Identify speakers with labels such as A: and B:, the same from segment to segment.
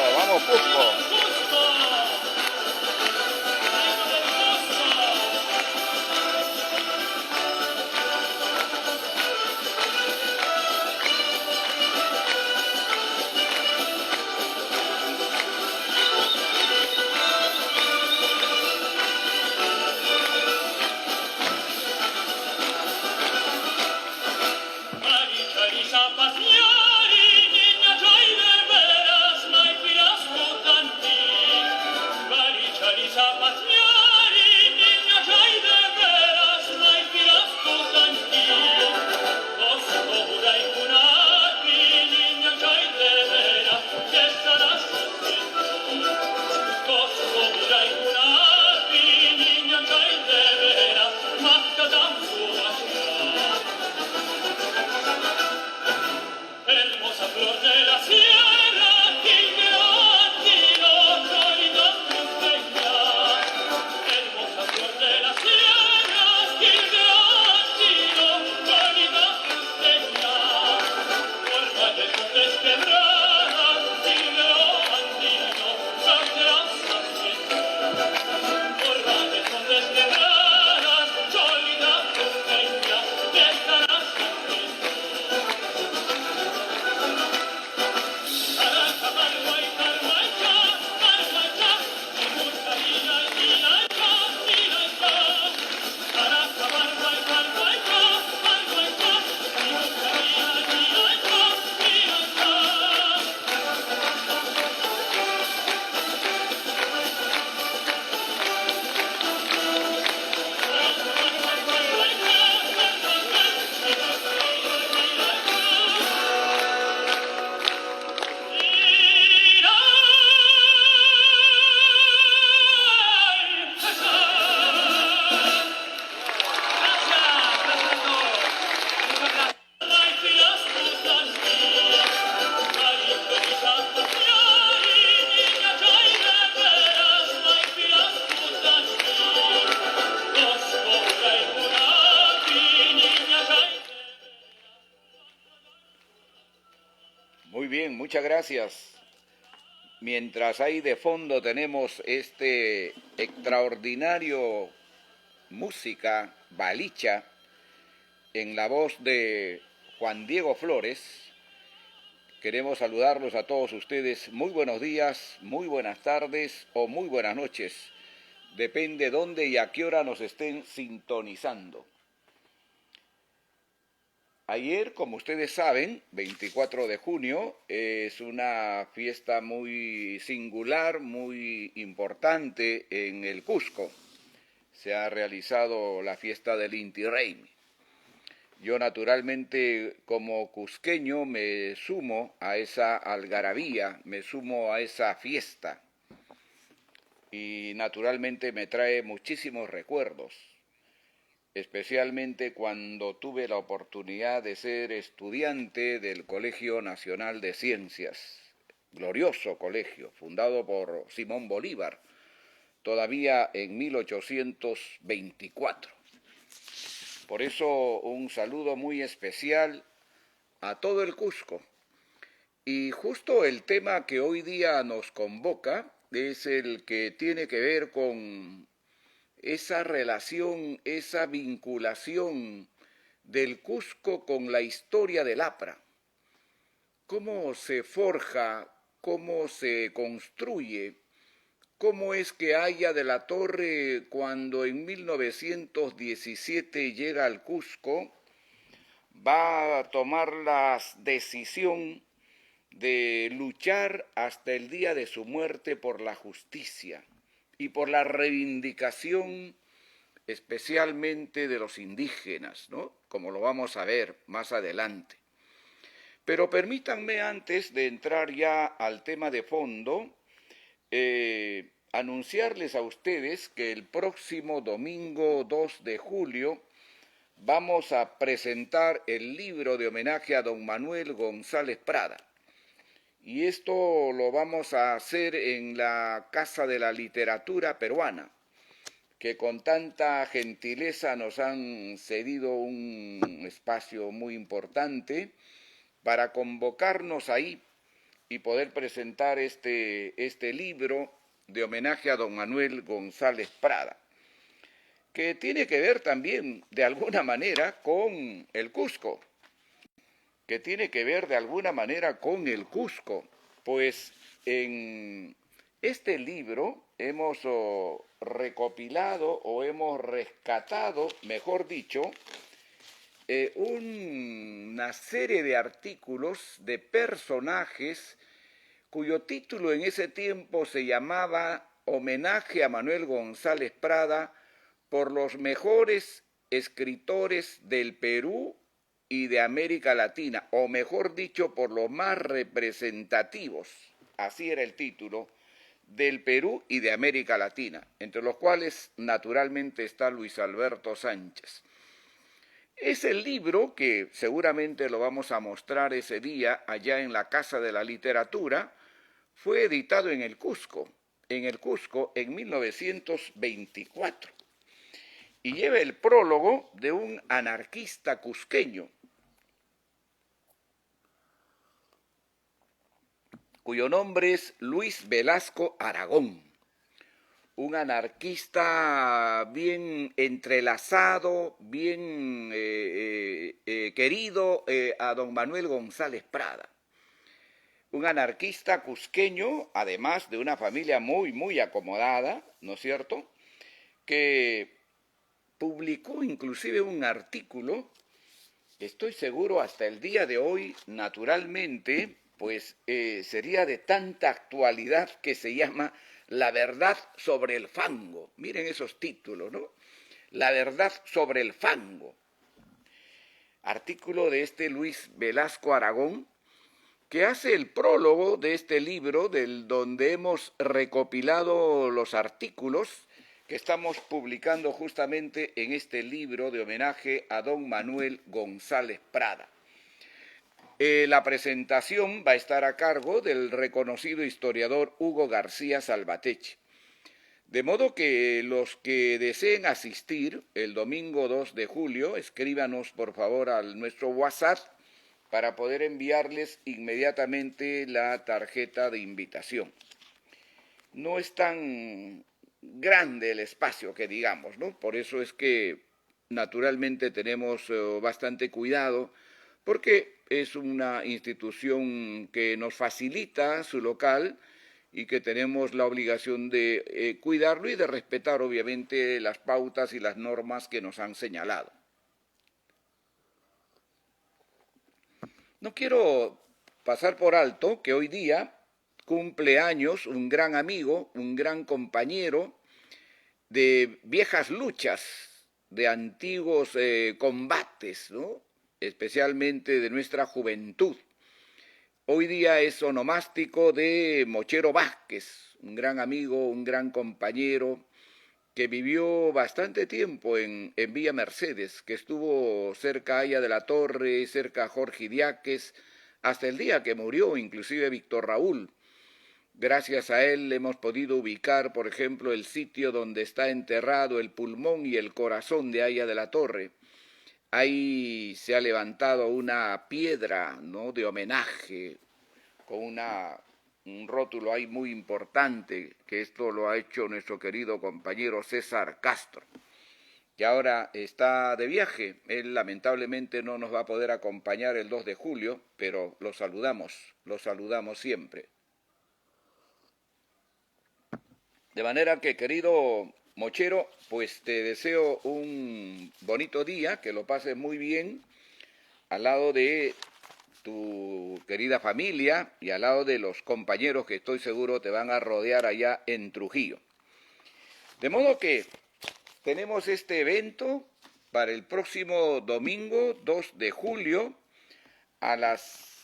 A: vamos Cusco. Muy bien, muchas gracias. Mientras ahí de fondo tenemos este extraordinario música balicha en la voz de Juan Diego Flores, queremos saludarlos a todos ustedes. Muy buenos días, muy buenas tardes o muy buenas noches. Depende dónde y a qué hora nos estén sintonizando. Ayer, como ustedes saben, 24 de junio, es una fiesta muy singular, muy importante en el Cusco. Se ha realizado la fiesta del Inti Raymi. Yo naturalmente como cusqueño me sumo a esa algarabía, me sumo a esa fiesta y naturalmente me trae muchísimos recuerdos, especialmente cuando tuve la oportunidad de ser estudiante del Colegio Nacional de Ciencias, glorioso colegio, fundado por Simón Bolívar, todavía en 1824. Por eso un saludo muy especial a todo el Cusco. Y justo el tema que hoy día nos convoca es el que tiene que ver con esa relación, esa vinculación del Cusco con la historia del APRA. Cómo se forja, cómo se construye, cómo es que Aya de la Torre, cuando en 1917 llega al Cusco, va a tomar la decisión de luchar hasta el día de su muerte por la justicia y por la reivindicación especialmente de los indígenas, ¿no? Como lo vamos a ver más adelante. Pero permítanme antes de entrar ya al tema de fondo, anunciarles a ustedes que el próximo domingo 2 de julio vamos a presentar el libro de homenaje a don Manuel González Prada. Y esto lo vamos a hacer en la Casa de la Literatura Peruana, que con tanta gentileza nos han cedido un espacio muy importante para convocarnos ahí y poder presentar este libro de homenaje a don Manuel González Prada, que tiene que ver también de alguna manera con el Cusco, pues en este libro hemos recopilado o hemos rescatado, mejor dicho, una serie de artículos de personajes cuyo título en ese tiempo se llamaba Homenaje a Manuel González Prada por los mejores escritores del Perú y de América Latina, o mejor dicho, por los más representativos, así era el título, del Perú y de América Latina, entre los cuales naturalmente está Luis Alberto Sánchez. Es el libro que seguramente lo vamos a mostrar ese día allá en la Casa de la Literatura. Fue editado en el Cusco en 1924 y lleva el prólogo de un anarquista cusqueño cuyo nombre es Luis Velasco Aragón, un anarquista bien entrelazado, bien querido a don Manuel González Prada. Un anarquista cusqueño, además de una familia muy, muy acomodada, ¿no es cierto?, que publicó inclusive un artículo, estoy seguro hasta el día de hoy, naturalmente, pues sería de tanta actualidad, que se llama La verdad sobre el fango. Miren esos títulos, ¿no? La verdad sobre el fango. Artículo de este Luis Velasco Aragón, que hace el prólogo de este libro, donde hemos recopilado los artículos que estamos publicando justamente en este libro de homenaje a don Manuel González Prada. La presentación va a estar a cargo del reconocido historiador Hugo García Salvatech. De modo que los que deseen asistir el domingo 2 de julio, escríbanos por favor a nuestro WhatsApp para poder enviarles inmediatamente la tarjeta de invitación. No es tan grande el espacio que digamos, ¿no? Por eso es que naturalmente tenemos bastante cuidado, porque es una institución que nos facilita su local y que tenemos la obligación de cuidarlo y de respetar obviamente las pautas y las normas que nos han señalado. No quiero pasar por alto que hoy día cumple años un gran amigo, un gran compañero de viejas luchas, de antiguos combates, ¿no? especialmente de nuestra juventud. Hoy día es onomástico de Mochero Vázquez, un gran amigo, un gran compañero, que vivió bastante tiempo en Villa Mercedes, que estuvo cerca Haya de la Torre, cerca a Jorge Idiáquez, hasta el día que murió, inclusive Víctor Raúl. Gracias a él hemos podido ubicar, por ejemplo, el sitio donde está enterrado el pulmón y el corazón de Haya de la Torre. Ahí se ha levantado una piedra, ¿no?, de homenaje, con un rótulo ahí muy importante, que esto lo ha hecho nuestro querido compañero César Castro, que ahora está de viaje. Él lamentablemente no nos va a poder acompañar el 2 de julio, pero lo saludamos siempre. De manera que, querido Mochero, pues te deseo un bonito día, que lo pases muy bien al lado de tu querida familia y al lado de los compañeros que estoy seguro te van a rodear allá en Trujillo. De modo que tenemos este evento para el próximo domingo 2 de julio a las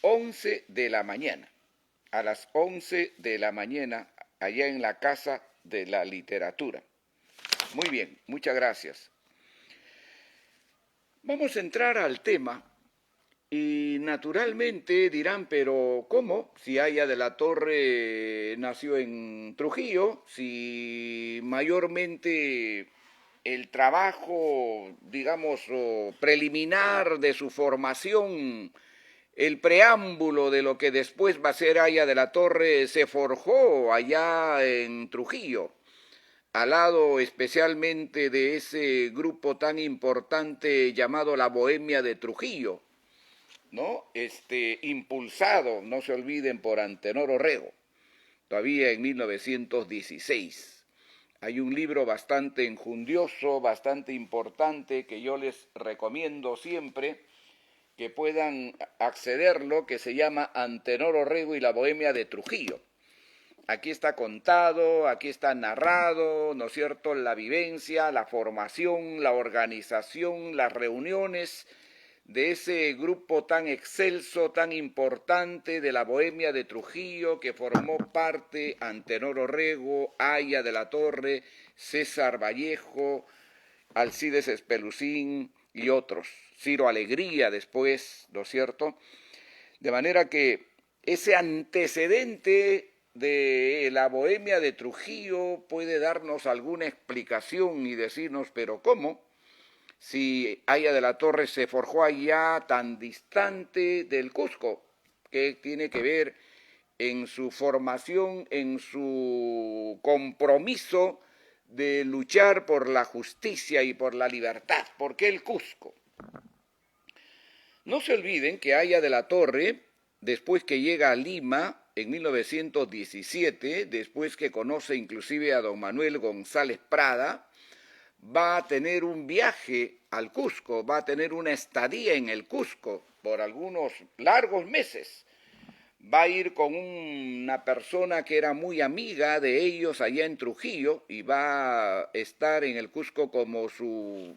A: 11 de la mañana. A las 11 de la mañana, allá en la Casa de la Literatura. Muy bien, muchas gracias. Vamos a entrar al tema y naturalmente dirán, pero ¿cómo? Si Haya de la Torre nació en Trujillo, si mayormente el trabajo, digamos, preliminar de su formación, el preámbulo de lo que después va a ser Haya de la Torre, se forjó allá en Trujillo, al lado especialmente de ese grupo tan importante llamado la Bohemia de Trujillo, ¿no? Impulsado, no se olviden, por Antenor Orrego, todavía en 1916. Hay un libro bastante enjundioso, bastante importante, que yo les recomiendo siempre que puedan accederlo, que se llama Antenor Orrego y la Bohemia de Trujillo. Aquí está contado, aquí está narrado, ¿no es cierto?, la vivencia, la formación, la organización, las reuniones de ese grupo tan excelso, tan importante de la Bohemia de Trujillo, que formó parte Antenor Orrego, Haya de la Torre, César Vallejo, Alcides Espelucín y otros, Ciro Alegría después, ¿no es cierto? De manera que ese antecedente de la Bohemia de Trujillo puede darnos alguna explicación y decirnos, pero ¿cómo? Si Haya de la Torre se forjó allá tan distante del Cusco, ¿qué tiene que ver en su formación, en su compromiso de luchar por la justicia y por la libertad? ¿Por qué el Cusco? No se olviden que Haya de la Torre, después que llega a Lima en 1917, después que conoce inclusive a don Manuel González Prada, va a tener un viaje al Cusco, va a tener una estadía en el Cusco por algunos largos meses. Va a ir con una persona que era muy amiga de ellos allá en Trujillo y va a estar en el Cusco como su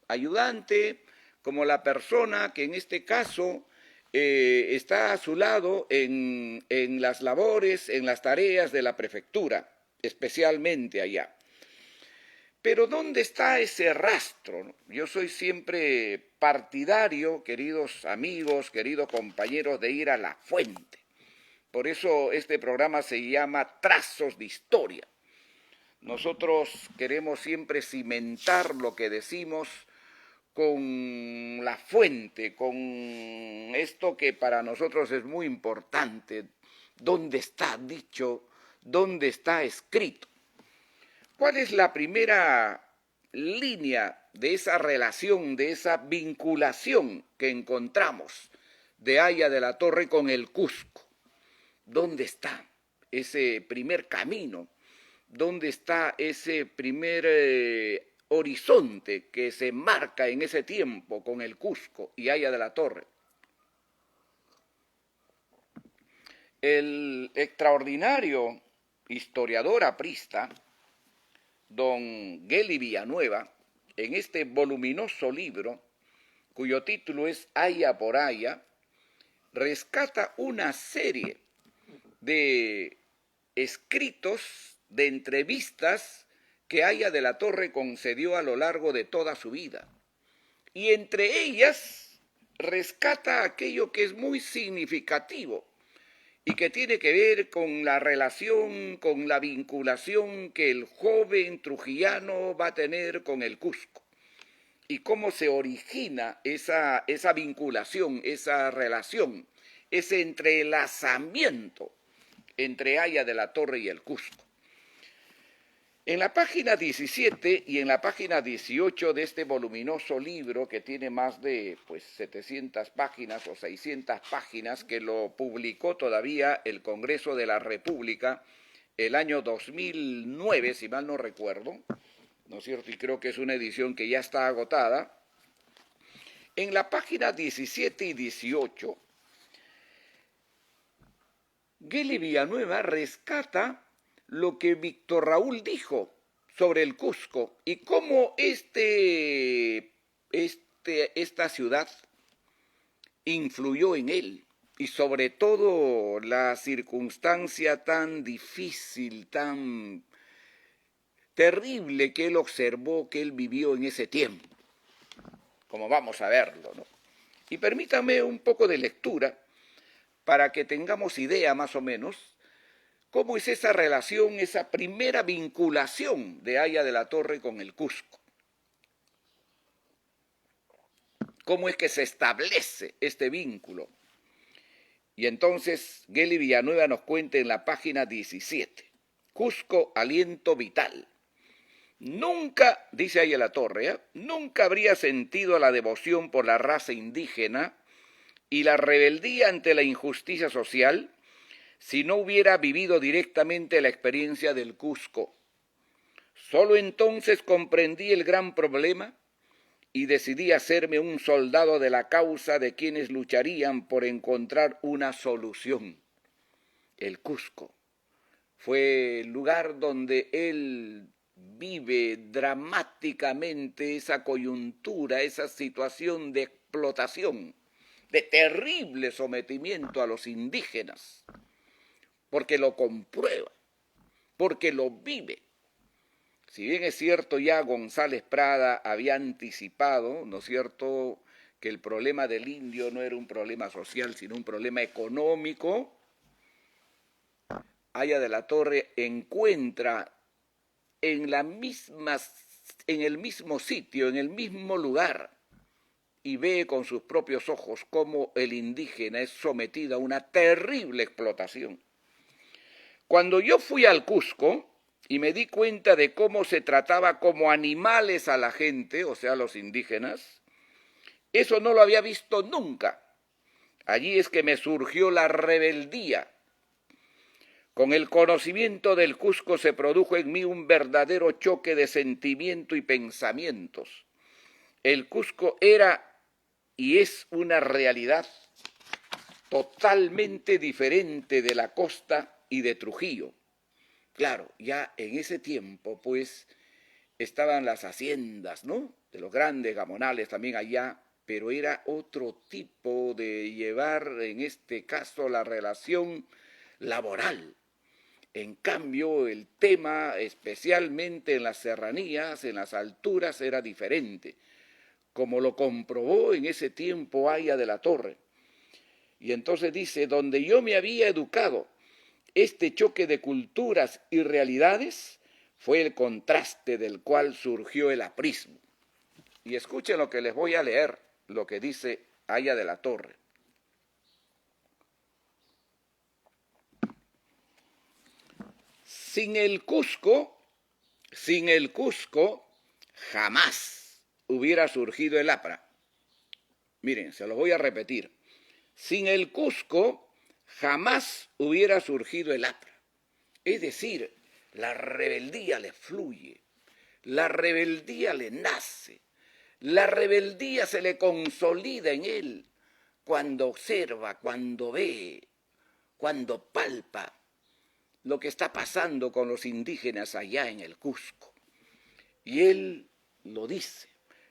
A: ayudante, como la persona que en este caso está a su lado en las labores, en las tareas de la prefectura, especialmente allá. Pero ¿dónde está ese rastro? Yo soy siempre partidario, queridos amigos, queridos compañeros, de ir a la fuente. Por eso este programa se llama Trazos de Historia. Nosotros queremos siempre cimentar lo que decimos con la fuente, con esto que para nosotros es muy importante. ¿Dónde está dicho? ¿Dónde está escrito? ¿Cuál es la primera línea de esa relación, de esa vinculación que encontramos de Haya de la Torre con el Cusco? ¿Dónde está ese primer camino? ¿Dónde está ese primer horizonte que se marca en ese tiempo con el Cusco y Haya de la Torre? El extraordinario historiador aprista, don Geli Villanueva, en este voluminoso libro, cuyo título es Aya por Aya, rescata una serie de escritos, de entrevistas que Aya de la Torre concedió a lo largo de toda su vida. Y entre ellas rescata aquello que es muy significativo y que tiene que ver con la relación, con la vinculación que el joven trujillano va a tener con el Cusco. Y cómo se origina esa vinculación, esa relación, ese entrelazamiento entre Aya de la Torre y el Cusco. En la página 17 y en la página 18 de este voluminoso libro, que tiene más de 700 páginas o 600 páginas, que lo publicó todavía el Congreso de la República el año 2009, si mal no recuerdo, ¿no es cierto? Y creo que es una edición que ya está agotada. En la página 17 y 18, Guely Villanueva rescata lo que Víctor Raúl dijo sobre el Cusco y cómo esta ciudad influyó en él, y sobre todo la circunstancia tan difícil, tan terrible que él observó, que él vivió en ese tiempo, como vamos a verlo, ¿no? Y permítame un poco de lectura para que tengamos idea más o menos cómo es esa relación, esa primera vinculación de Aya de la Torre con el Cusco. Cómo es que se establece este vínculo. Y entonces Guely Villanueva nos cuenta en la página 17, Cusco, aliento vital. Nunca, dice Aya de la Torre, nunca habría sentido la devoción por la raza indígena y la rebeldía ante la injusticia social si no hubiera vivido directamente la experiencia del Cusco. Solo entonces comprendí el gran problema y decidí hacerme un soldado de la causa de quienes lucharían por encontrar una solución. El Cusco fue el lugar donde él vive dramáticamente esa coyuntura, esa situación de explotación, de terrible sometimiento a los indígenas, porque lo comprueba, porque lo vive. Si bien es cierto, ya González Prada había anticipado, ¿no es cierto?, que el problema del indio no era un problema social, sino un problema económico, Aya de la Torre encuentra en el mismo sitio, en el mismo lugar, y ve con sus propios ojos cómo el indígena es sometido a una terrible explotación. Cuando yo fui al Cusco y me di cuenta de cómo se trataba como animales a la gente, o sea, los indígenas, eso no lo había visto nunca. Allí es que me surgió la rebeldía. Con el conocimiento del Cusco se produjo en mí un verdadero choque de sentimiento y pensamientos. El Cusco era y es una realidad totalmente diferente de la costa y de Trujillo. Claro, ya en ese tiempo, pues, estaban las haciendas, ¿no?, de los grandes gamonales también allá, pero era otro tipo de llevar, en este caso, la relación laboral. En cambio, el tema, especialmente en las serranías, en las alturas, era diferente, como lo comprobó en ese tiempo Aya de la Torre. Y entonces dice, donde yo me había educado, este choque de culturas y realidades fue el contraste del cual surgió el aprismo. Y escuchen lo que les voy a leer, lo que dice Aya de la Torre. Sin el Cusco, jamás hubiera surgido el APRA. Miren, se los voy a repetir. Sin el Cusco, jamás hubiera surgido el APRA. Es decir, la rebeldía le fluye, la rebeldía le nace, la rebeldía se le consolida en él cuando observa, cuando ve, cuando palpa lo que está pasando con los indígenas allá en el Cusco. Y él lo dice,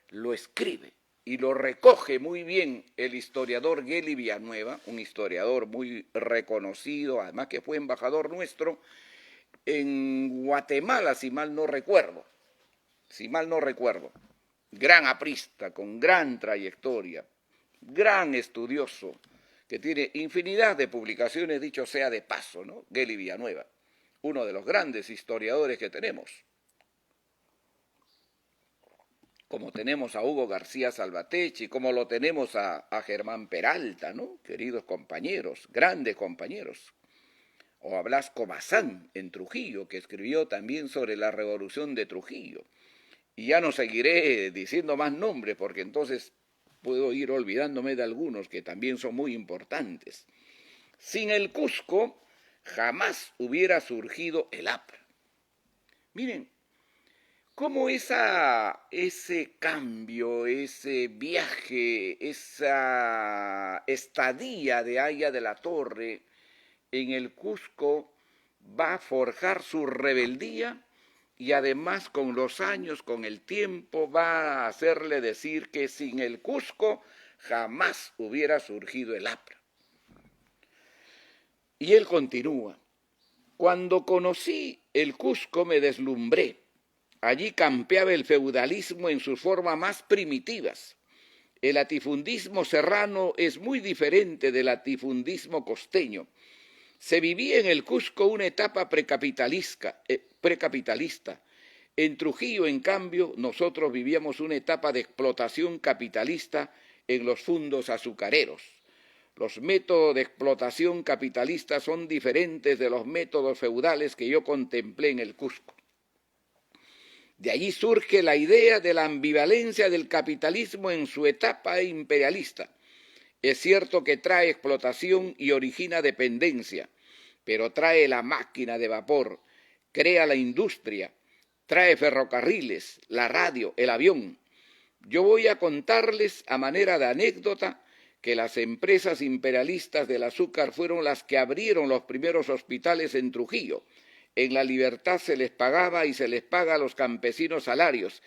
A: lo escribe y lo recoge muy bien el historiador Geli Villanueva, un historiador muy reconocido, además que fue embajador nuestro en Guatemala, si mal no recuerdo, gran aprista, con gran trayectoria, gran estudioso, que tiene infinidad de publicaciones, dicho sea de paso, ¿no? Geli Villanueva, uno de los grandes historiadores que tenemos. Como tenemos a Hugo García Salvatecchi, como lo tenemos a Germán Peralta, ¿no? Queridos compañeros, grandes compañeros. O a Blasco Bazán en Trujillo, que escribió también sobre la revolución de Trujillo. Y ya no seguiré diciendo más nombres, porque entonces puedo ir olvidándome de algunos que también son muy importantes. Sin el Cusco jamás hubiera surgido el APRA. Miren, cómo ese cambio, ese viaje, esa estadía de Haya de la Torre en el Cusco va a forjar su rebeldía y además con los años, con el tiempo, va a hacerle decir que sin el Cusco jamás hubiera surgido el APRA. Y él continúa: cuando conocí el Cusco me deslumbré. Allí campeaba el feudalismo en sus formas más primitivas. El latifundismo serrano es muy diferente del latifundismo costeño. Se vivía en el Cusco una etapa precapitalista. En Trujillo, en cambio, nosotros vivíamos una etapa de explotación capitalista en los fundos azucareros. Los métodos de explotación capitalista son diferentes de los métodos feudales que yo contemplé en el Cusco. De allí surge la idea de la ambivalencia del capitalismo en su etapa imperialista. Es cierto que trae explotación y origina dependencia, pero trae la máquina de vapor, crea la industria, trae ferrocarriles, la radio, el avión. Yo voy a contarles a manera de anécdota que las empresas imperialistas del azúcar fueron las que abrieron los primeros hospitales en Trujillo. En La Libertad se les pagaba y se les paga a los campesinos salarios.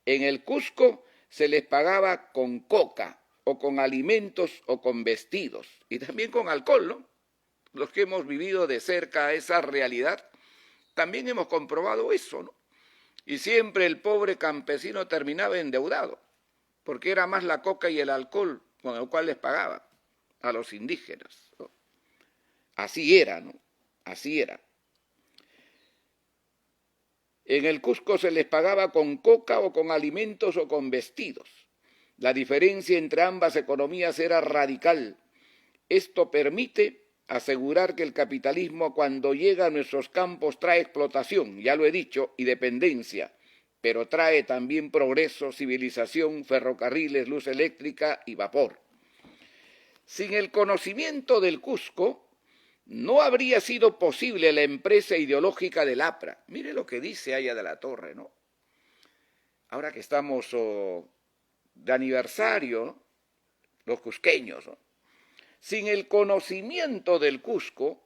A: En el Cusco se les pagaba con coca, o con alimentos, o con vestidos, y también con alcohol, ¿no? Los que hemos vivido de cerca esa realidad, también hemos comprobado eso, ¿no? Y siempre el pobre campesino terminaba endeudado, porque era más la coca y el alcohol con el cual les pagaba a los indígenas, ¿no? Así era, ¿no? Así era. En el Cusco se les pagaba con coca o con alimentos o con vestidos. La diferencia entre ambas economías era radical. Esto permite asegurar que el capitalismo cuando llega a nuestros campos trae explotación, ya lo he dicho, y dependencia, pero trae también progreso, civilización, ferrocarriles, luz eléctrica y vapor. Sin el conocimiento del Cusco, no habría sido posible la empresa ideológica del APRA. Mire lo que dice Haya de la Torre, ¿no? Ahora que estamos de aniversario, ¿no? Los cusqueños, ¿no? Sin el conocimiento del Cusco,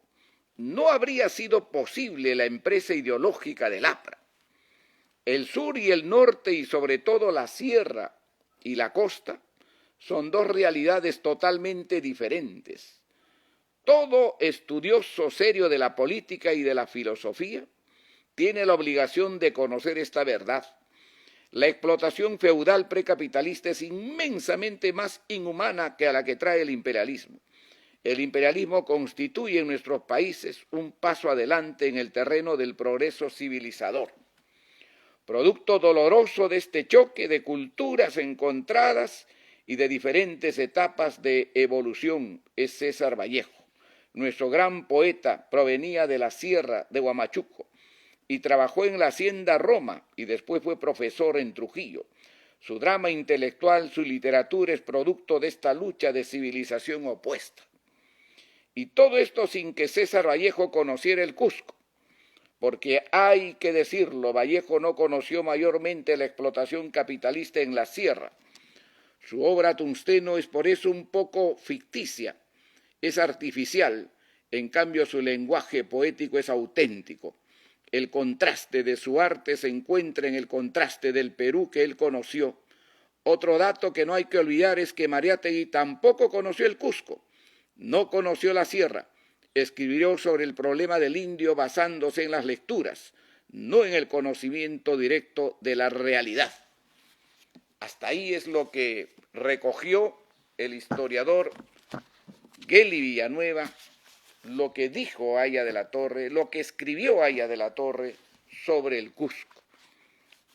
A: no habría sido posible la empresa ideológica del APRA. El sur y el norte, y sobre todo la sierra y la costa, son dos realidades totalmente diferentes. Todo estudioso serio de la política y de la filosofía tiene la obligación de conocer esta verdad. La explotación feudal precapitalista es inmensamente más inhumana que a la que trae el imperialismo. El imperialismo constituye en nuestros países un paso adelante en el terreno del progreso civilizador. Producto doloroso de este choque de culturas encontradas y de diferentes etapas de evolución es César Vallejo. Nuestro gran poeta provenía de la sierra de Huamachuco y trabajó en la Hacienda Roma y después fue profesor en Trujillo. Su drama intelectual, su literatura es producto de esta lucha de civilización opuesta. Y todo esto sin que César Vallejo conociera el Cusco, porque hay que decirlo, Vallejo no conoció mayormente la explotación capitalista en la sierra. Su obra Tungsteno es por eso un poco ficticia, es artificial, en cambio su lenguaje poético es auténtico. El contraste de su arte se encuentra en el contraste del Perú que él conoció, Otro dato que no hay que olvidar es que Mariátegui tampoco conoció el Cusco, no conoció la sierra. Escribió sobre el problema del indio basándose en las lecturas, no en el conocimiento directo de la realidad. Hasta ahí es lo que recogió el historiador Geli Villanueva, lo que dijo Haya de la Torre, lo que escribió Haya de la Torre sobre el Cusco.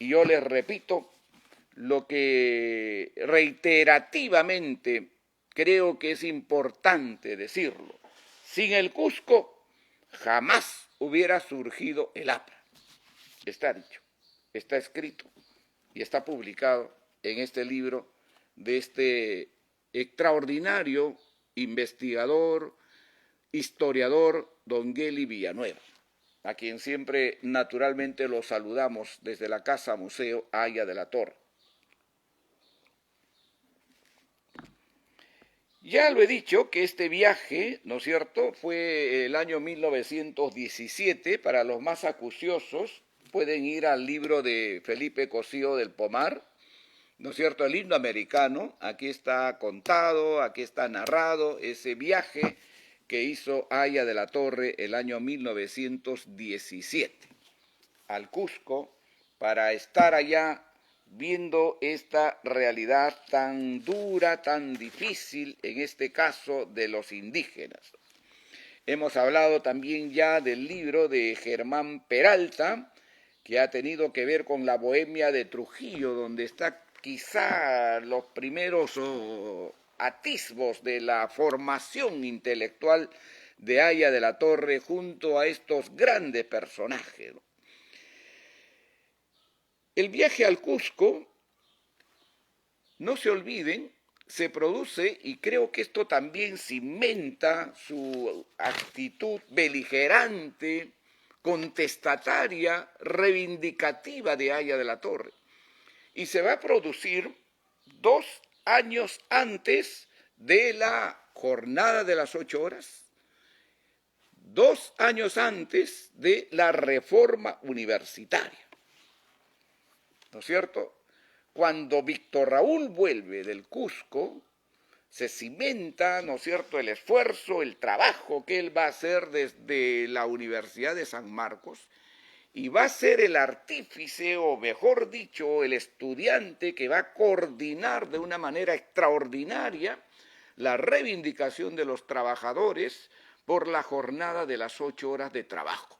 A: Y yo les repito lo que reiterativamente creo que es importante decirlo. Sin el Cusco jamás hubiera surgido el APRA. Está dicho, está escrito y está publicado en este libro de este extraordinario investigador, historiador, don Geli Villanueva, a quien siempre naturalmente lo saludamos desde la Casa Museo Haya de la Torre. Ya lo he dicho que este viaje, ¿no es cierto?, fue el año 1917. Para los más acuciosos pueden ir al libro de Felipe Cosío del Pomar, ¿no es cierto?, el himno americano. Aquí está contado, aquí está narrado ese viaje que hizo Haya de la Torre el año 1917 al Cusco para estar allá viendo esta realidad tan dura, tan difícil, en este caso de los indígenas. Hemos hablado también ya del libro de Germán Peralta, que ha tenido que ver con la bohemia de Trujillo, donde está quizá los primeros atisbos de la formación intelectual de Haya de la Torre junto a estos grandes personajes. El viaje al Cusco, no se olviden, se produce, y creo que esto también cimenta su actitud beligerante, contestataria, reivindicativa de Haya de la Torre. Y se va a producir 2 años antes de la jornada de las 8 horas, 2 años antes de la reforma universitaria. ¿No es cierto? Cuando Víctor Raúl vuelve del Cusco, se cimenta, ¿no es cierto?, el esfuerzo, el trabajo que él va a hacer desde la Universidad de San Marcos, y va a ser el artífice, o mejor dicho, el estudiante que va a coordinar de una manera extraordinaria la reivindicación de los trabajadores por la jornada de las 8 horas de trabajo.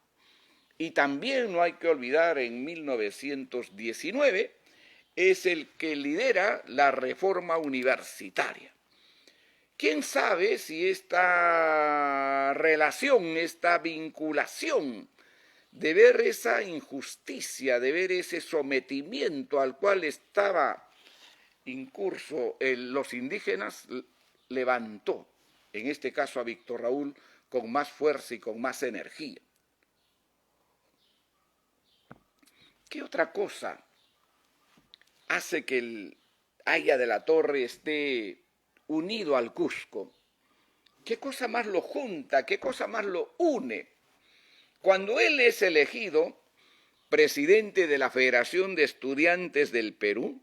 A: Y también no hay que olvidar, en 1919 es el que lidera la reforma universitaria. ¿Quién sabe si esta relación, esta vinculación de ver esa injusticia, de ver ese sometimiento al cual estaba incurso los indígenas, levantó, en este caso a Víctor Raúl, con más fuerza y con más energía? ¿Qué otra cosa hace que el Haya de la Torre esté unido al Cusco? ¿Qué cosa más lo junta? ¿Qué cosa más lo une? Cuando él es elegido presidente de la Federación de Estudiantes del Perú,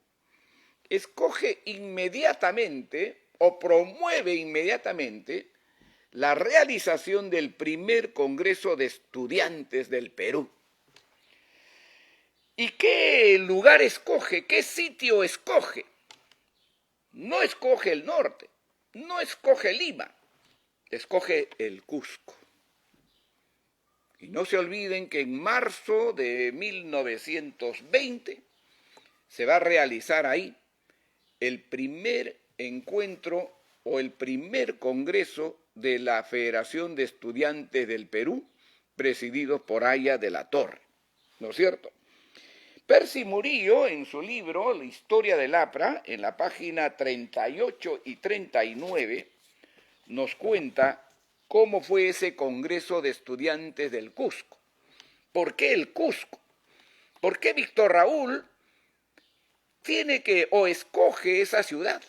A: escoge inmediatamente o promueve inmediatamente la realización del primer Congreso de Estudiantes del Perú. ¿Y qué lugar escoge? ¿Qué sitio escoge? No escoge el norte, no escoge Lima, escoge el Cusco. Y no se olviden que en marzo de 1920 se va a realizar ahí el primer encuentro o el primer congreso de la Federación de Estudiantes del Perú, presidido por Haya de la Torre, ¿no es cierto? Percy Murillo, en su libro La historia del APRA, en la página 38 y 39, nos cuenta cómo fue ese Congreso de Estudiantes del Cusco. ¿Por qué el Cusco? ¿Por qué Víctor Raúl tiene que o escoge esa ciudad?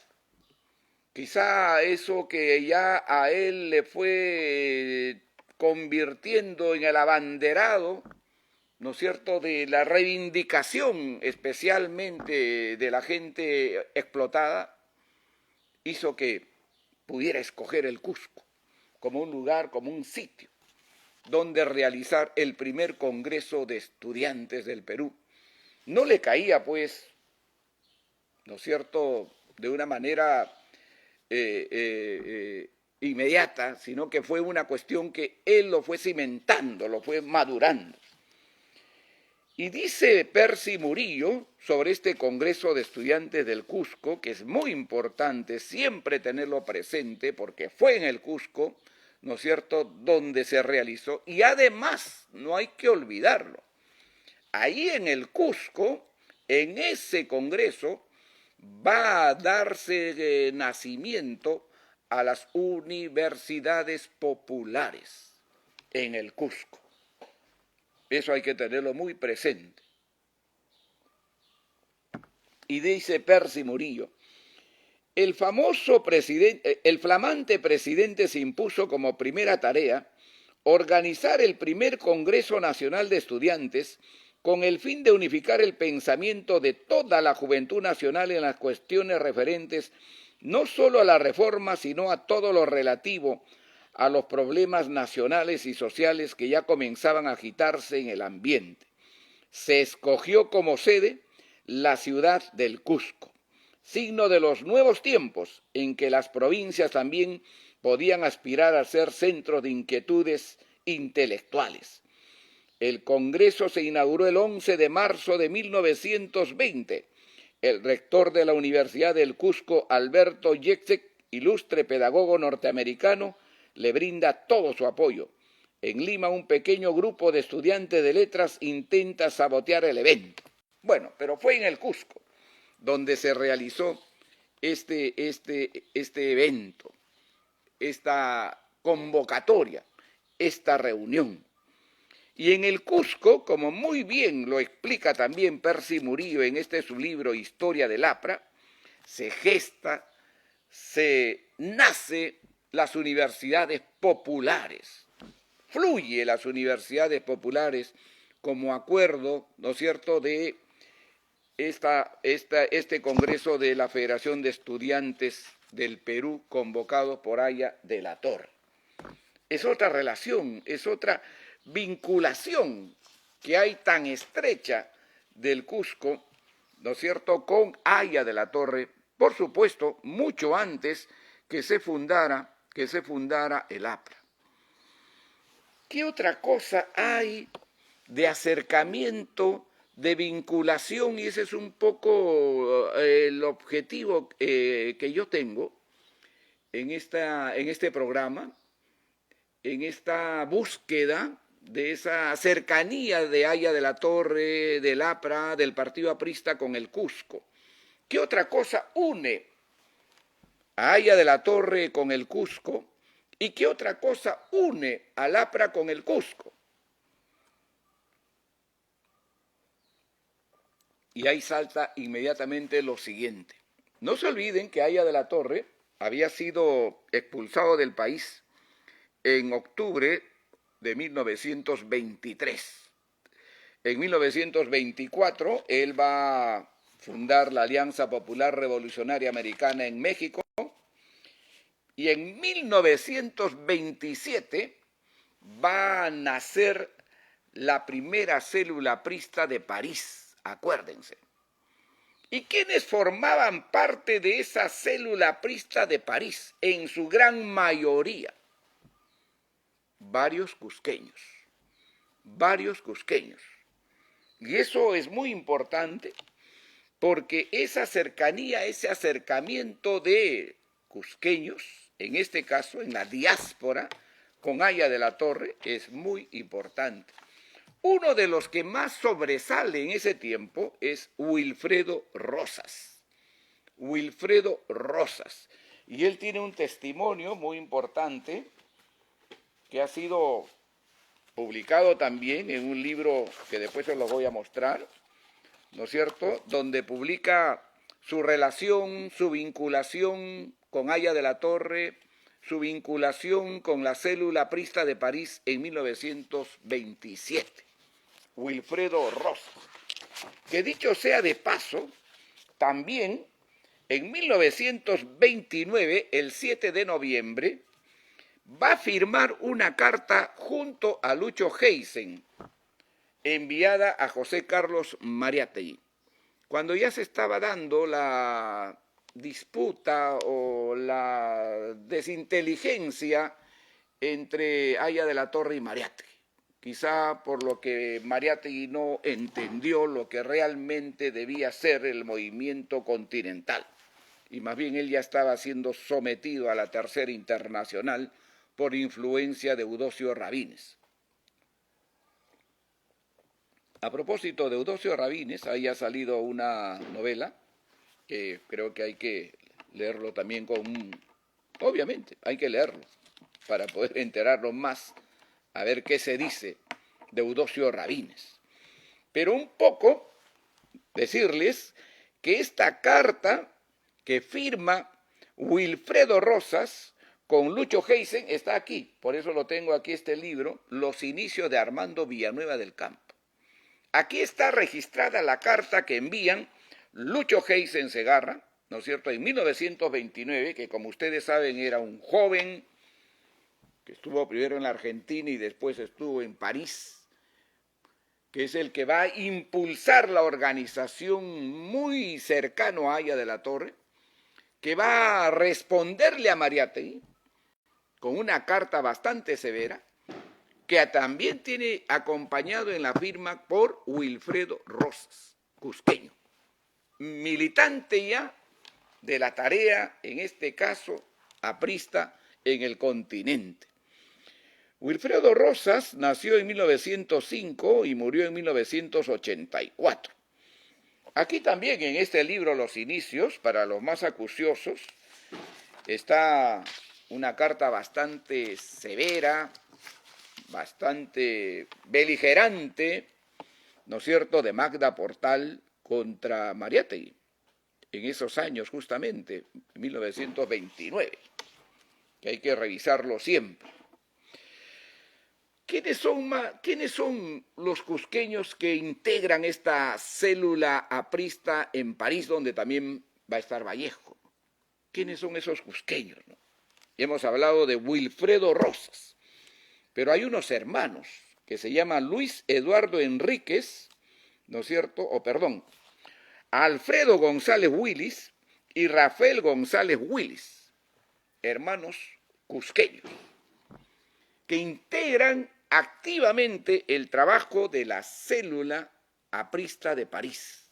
A: Quizá eso que ya a él le fue convirtiendo en el abanderado ¿no es cierto?, de la reivindicación especialmente de la gente explotada, hizo que pudiera escoger el Cusco como un lugar, como un sitio donde realizar el primer Congreso de Estudiantes del Perú. No le caía, pues, ¿no es cierto?, de una manera inmediata, sino que fue una cuestión que él lo fue cimentando, lo fue madurando. Y dice Percy Murillo sobre este Congreso de Estudiantes del Cusco, que es muy importante siempre tenerlo presente, porque fue en el Cusco, ¿no es cierto?, donde se realizó, y además, no hay que olvidarlo, ahí en el Cusco, en ese Congreso, va a darse nacimiento a las universidades populares en el Cusco. Eso hay que tenerlo muy presente. Y dice Percy Murillo, el flamante presidente se impuso como primera tarea organizar el primer Congreso Nacional de Estudiantes con el fin de unificar el pensamiento de toda la juventud nacional en las cuestiones referentes no solo a la reforma, sino a todo lo relativo a los problemas nacionales y sociales que ya comenzaban a agitarse en el ambiente. Se escogió como sede la ciudad del Cusco, signo de los nuevos tiempos en que las provincias también podían aspirar a ser centros de inquietudes intelectuales. El Congreso se inauguró el 11 de marzo de 1920. El rector de la Universidad del Cusco, Alberto Yexek, ilustre pedagogo norteamericano, le brinda todo su apoyo. En Lima, un pequeño grupo de estudiantes de letras intenta sabotear el evento. Bueno, pero fue en el Cusco donde se realizó este evento, esta convocatoria, esta reunión. Y en el Cusco, como muy bien lo explica también Percy Murillo en su libro Historia del APRA, se gesta, se nace las universidades populares. Fluye las universidades populares como acuerdo, ¿no es cierto?, de este Congreso de la Federación de Estudiantes del Perú convocado por Haya de la Torre. Es otra relación, es otra vinculación que hay tan estrecha del Cusco, ¿no es cierto?, con Haya de la Torre, por supuesto, mucho antes que se fundara el APRA. ¿Qué otra cosa hay de acercamiento, de vinculación? Y ese es un poco el objetivo que yo tengo en este programa, en esta búsqueda de esa cercanía de Haya de la Torre, del APRA, del Partido Aprista con el Cusco. ¿Qué otra cosa une a Haya de la Torre con el Cusco? ¿Y qué otra cosa une al APRA con el Cusco? Y ahí salta inmediatamente lo siguiente. No se olviden que Haya de la Torre había sido expulsado del país en octubre de 1923. En 1924 él va a fundar la Alianza Popular Revolucionaria Americana en México y en 1927 va a nacer la primera célula aprista de París, acuérdense. ¿Y quiénes formaban parte de esa célula aprista de París? En su gran mayoría, varios cusqueños. Y eso es muy importante porque esa cercanía, ese acercamiento de cusqueños, en este caso en la diáspora, con Haya de la Torre, es muy importante. Uno de los que más sobresale en ese tiempo es Wilfredo Rosas. Y él tiene un testimonio muy importante que ha sido publicado también en un libro que después os lo voy a mostrar, ¿no es cierto?, donde publica su relación, su vinculación con Haya de la Torre, su vinculación con la célula aprista de París en 1927. Wilfredo Rosas, que dicho sea de paso, también en 1929, el 7 de noviembre, va a firmar una carta junto a Lucho Heysen, enviada a José Carlos Mariátegui, cuando ya se estaba dando la disputa o la desinteligencia entre Haya de la Torre y Mariátegui. Quizá por lo que Mariátegui no entendió lo que realmente debía ser el movimiento continental. Y más bien él ya estaba siendo sometido a la Tercera Internacional por influencia de Eudosio Rabines. A propósito de Eudosio Rabines, ahí ha salido una novela que creo que hay que leerlo también obviamente, hay que leerlo para poder enterarnos más, a ver qué se dice de Eudosio Rabines. Pero un poco decirles que esta carta que firma Wilfredo Rosas con Lucho Heysen está aquí, por eso lo tengo aquí este libro, Los inicios de Armando Villanueva del Campo. Aquí está registrada la carta que envían Lucho Heysen Segarra, ¿no es cierto?, en 1929, que como ustedes saben era un joven que estuvo primero en la Argentina y después estuvo en París, que es el que va a impulsar la organización muy cercano a Haya de la Torre, que va a responderle a Mariátegui con una carta bastante severa, que también tiene acompañado en la firma por Wilfredo Rosas, cusqueño, militante ya de la tarea, en este caso, aprista en el continente. Wilfredo Rosas nació en 1905 y murió en 1984. Aquí también en este libro Los inicios, para los más acuciosos, está una carta bastante severa, bastante beligerante, ¿no es cierto?, de Magda Portal contra Mariátegui, en esos años justamente, 1929, que hay que revisarlo siempre. ¿Quiénes son los cusqueños que integran esta célula aprista en París, donde también va a estar Vallejo? ¿Quiénes son esos cusqueños, no? Hemos hablado de Wilfredo Rosas, pero hay unos hermanos que se llaman Luis Eduardo Enríquez, ¿no es cierto? Alfredo González Willis y Rafael González Willis, hermanos cusqueños, que integran activamente el trabajo de la célula aprista de París,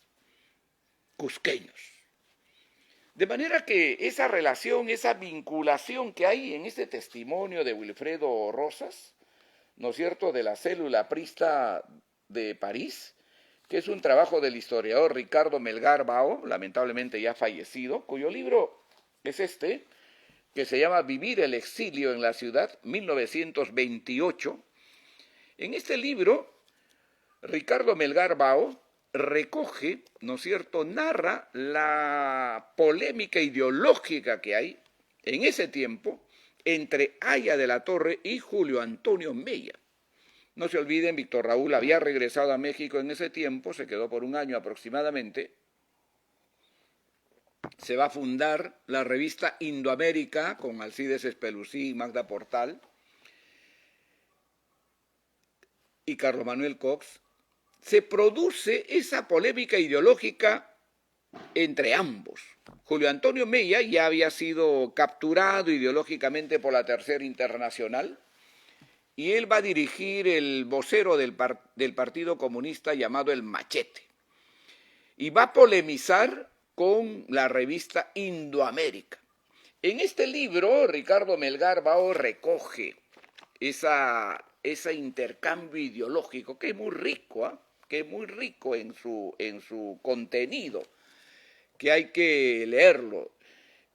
A: cusqueños. De manera que esa relación, esa vinculación que hay en este testimonio de Wilfredo Rosas, ¿no es cierto?, de la célula aprista de París, que es un trabajo del historiador Ricardo Melgar Bao, lamentablemente ya fallecido, cuyo libro es este, que se llama Vivir el exilio en la ciudad, 1928. En este libro, Ricardo Melgar Bao recoge, ¿no es cierto?, narra la polémica ideológica que hay en ese tiempo entre Haya de la Torre y Julio Antonio Mella. No se olviden, Víctor Raúl había regresado a México en ese tiempo, se quedó por un año aproximadamente. Se va a fundar la revista Indoamérica con Alcides Espelucí y Magda Portal y Carlos Manuel Cox. Se produce esa polémica ideológica entre ambos. Julio Antonio Mella ya había sido capturado ideológicamente por la Tercera Internacional y él va a dirigir el vocero del Partido Comunista llamado El Machete. Y va a polemizar con la revista Indoamérica. En este libro, Ricardo Melgar Bao recoge ese intercambio ideológico, que es muy rico, que es muy rico en su contenido, que hay que leerlo.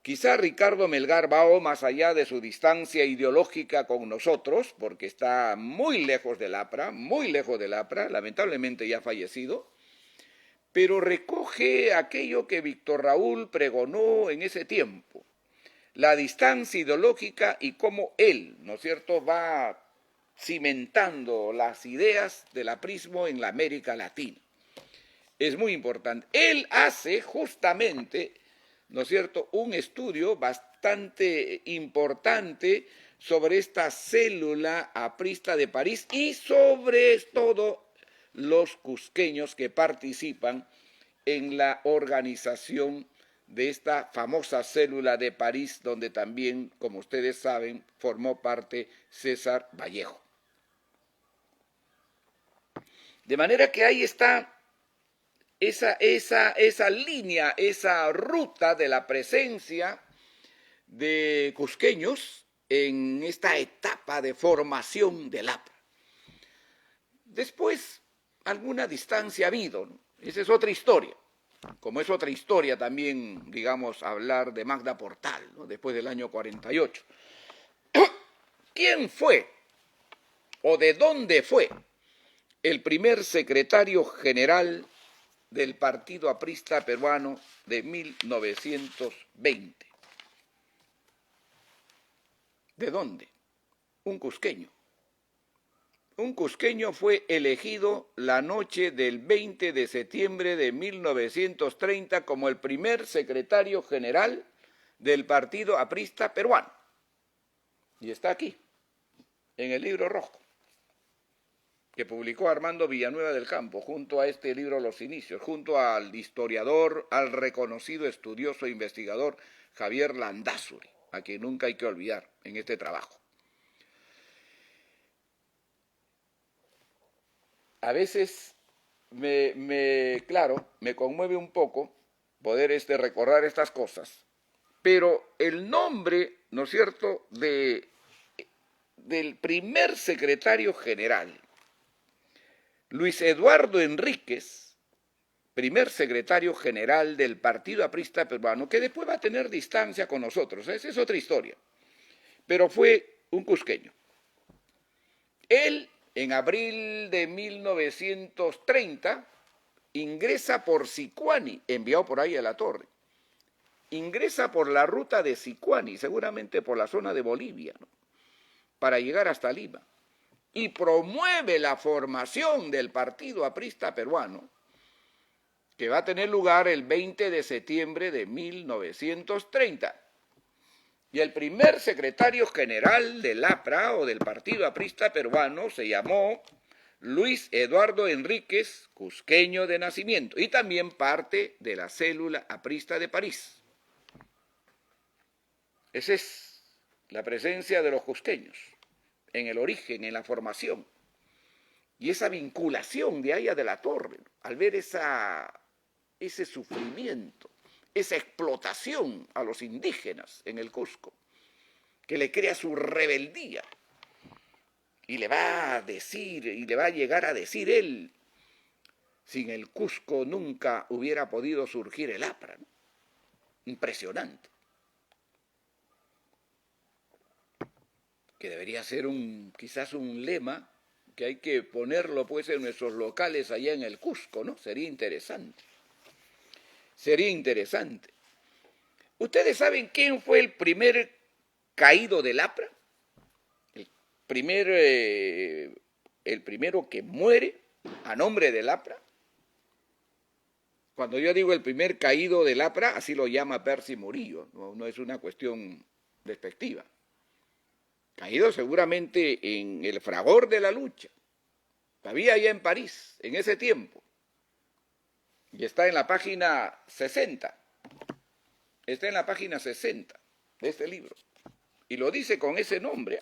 A: Quizá Ricardo Melgar Bao, más allá de su distancia ideológica con nosotros, porque está muy lejos del APRA, lamentablemente ya fallecido, pero recoge aquello que Víctor Raúl pregonó en ese tiempo, la distancia ideológica y cómo él, ¿no es cierto?, va cimentando las ideas del aprismo en la América Latina. Es muy importante. Él hace justamente, ¿no es cierto?, un estudio bastante importante sobre esta célula aprista de París y sobre todo los cusqueños que participan en la organización de esta famosa célula de París, donde también, como ustedes saben, formó parte César Vallejo. De manera que ahí está esa línea, esa ruta de la presencia de cusqueños en esta etapa de formación del APRA. Después, alguna distancia ha habido, ¿no? Esa es otra historia. Como es otra historia también, digamos, hablar de Magda Portal, ¿no?, después del año 48. ¿Quién fue o de dónde fue el primer secretario general del Partido Aprista Peruano de 1920? ¿De dónde? Un cusqueño. Un cusqueño fue elegido la noche del 20 de septiembre de 1930 como el primer secretario general del Partido Aprista Peruano. Y está aquí, en el libro rojo, que publicó Armando Villanueva del Campo, junto a este libro Los Inicios, junto al historiador, al reconocido estudioso e investigador Javier Landázuri, a quien nunca hay que olvidar en este trabajo. A veces claro, me conmueve un poco poder recordar estas cosas, pero el nombre, ¿no es cierto?, del primer secretario general, Luis Eduardo Enríquez, primer secretario general del Partido Aprista Peruano, que después va a tener distancia con nosotros, esa es otra historia, pero fue un cusqueño. Él, en abril de 1930, ingresa por Sicuani, enviado por ahí a la Torre. Ingresa por la ruta de Sicuani, seguramente por la zona de Bolivia, ¿no?, para llegar hasta Lima. Y promueve la formación del Partido Aprista Peruano, que va a tener lugar el 20 de septiembre de 1930. Y el primer secretario general del APRA o del Partido Aprista Peruano se llamó Luis Eduardo Enríquez, cusqueño de nacimiento, y también parte de la célula aprista de París. Esa es la presencia de los cusqueños en el origen, en la formación, y esa vinculación de Aya de la Torre, al ver ese sufrimiento, esa explotación a los indígenas en el Cusco, que le crea su rebeldía, y le va a decir, y le va a llegar a decir él, sin el Cusco nunca hubiera podido surgir el APRA, ¿no? Impresionante. Que debería ser quizás un lema que hay que ponerlo pues en nuestros locales allá en el Cusco, ¿no? Sería interesante. Sería interesante. ¿Ustedes saben quién fue el primer caído del APRA? El primero que muere a nombre del APRA. Cuando yo digo el primer caído del APRA, así lo llama Percy Murillo, no es una cuestión despectiva. Caído seguramente en el fragor de la lucha, había allá en París, en ese tiempo, y está en la página 60, está en la página 60 de este libro, y lo dice con ese nombre,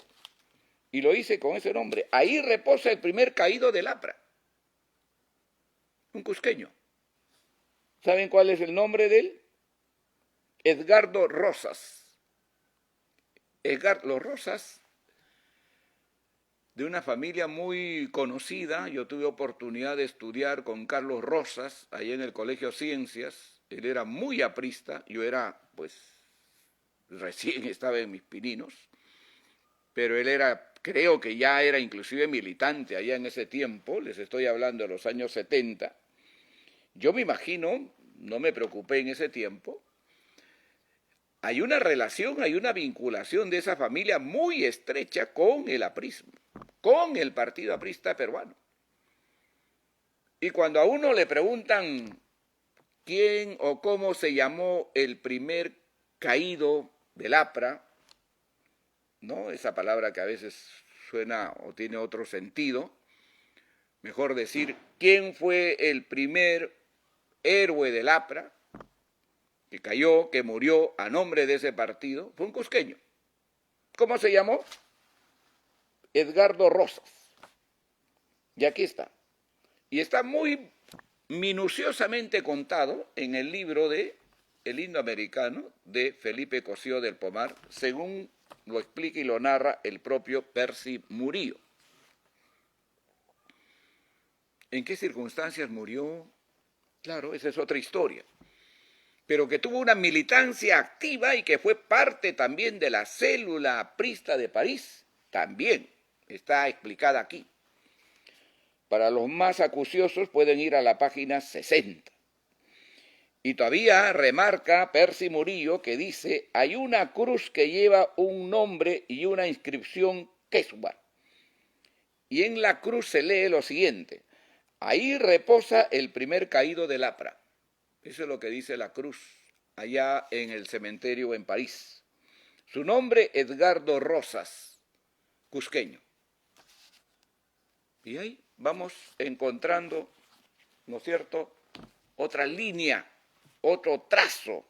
A: ahí reposa el primer caído del APRA, un cusqueño. ¿Saben cuál es el nombre de él? Edgardo Rosas. Edgardo Rosas, de una familia muy conocida. Yo tuve oportunidad de estudiar con Carlos Rosas, allá en el Colegio Ciencias. Él era muy aprista, yo era, pues, recién estaba en mis pininos, pero él era, creo que ya era inclusive militante allá en ese tiempo, les estoy hablando de los años 70. Yo me imagino, no me preocupé en ese tiempo, hay una relación, hay una vinculación de esa familia muy estrecha con el aprismo, con el Partido Aprista Peruano. Y cuando a uno le preguntan quién o cómo se llamó el primer caído del APRA, ¿no? Esa palabra que a veces suena o tiene otro sentido, mejor decir, ¿quién fue el primer héroe del APRA que cayó, que murió a nombre de ese partido? Fue un cusqueño. ¿Cómo se llamó? Edgardo Rosas. Y aquí está. Y está muy minuciosamente contado en el libro de El Indio Americano de Felipe Cosío del Pomar, según lo explica y lo narra el propio Percy Murillo. ¿En qué circunstancias murió? Claro, esa es otra historia. Pero que tuvo una militancia activa y que fue parte también de la célula aprista de París, también está explicada aquí. Para los más acuciosos pueden ir a la página 60. Y todavía remarca Percy Murillo que dice, hay una cruz que lleva un nombre y una inscripción quechua. Y en la cruz se lee lo siguiente, ahí reposa el primer caído del APRA. Eso es lo que dice la cruz allá en el cementerio en París. Su nombre, Edgardo Rosas, cusqueño. Y ahí vamos encontrando, ¿no es cierto?, otra línea, otro trazo.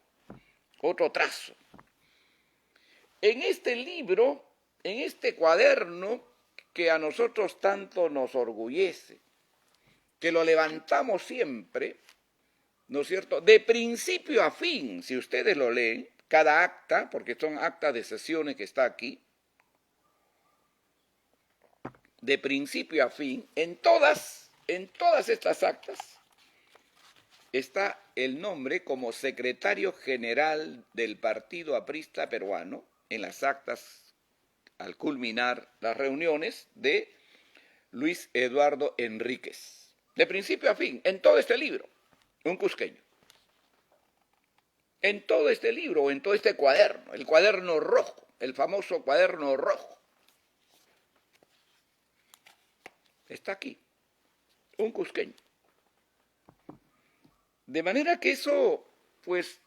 A: En este libro, en este cuaderno que a nosotros tanto nos orgullece, que lo levantamos siempre, ¿no es cierto?, de principio a fin, si ustedes lo leen, cada acta, porque son actas de sesiones que está aquí, de principio a fin, en todas estas actas, está el nombre como secretario general del Partido Aprista Peruano, en las actas al culminar las reuniones, de Luis Eduardo Enríquez. De principio a fin, en todo este libro, un cusqueño. En todo este libro, en todo este cuaderno, el cuaderno rojo, el famoso cuaderno rojo, está aquí, un cusqueño. De manera que eso, pues,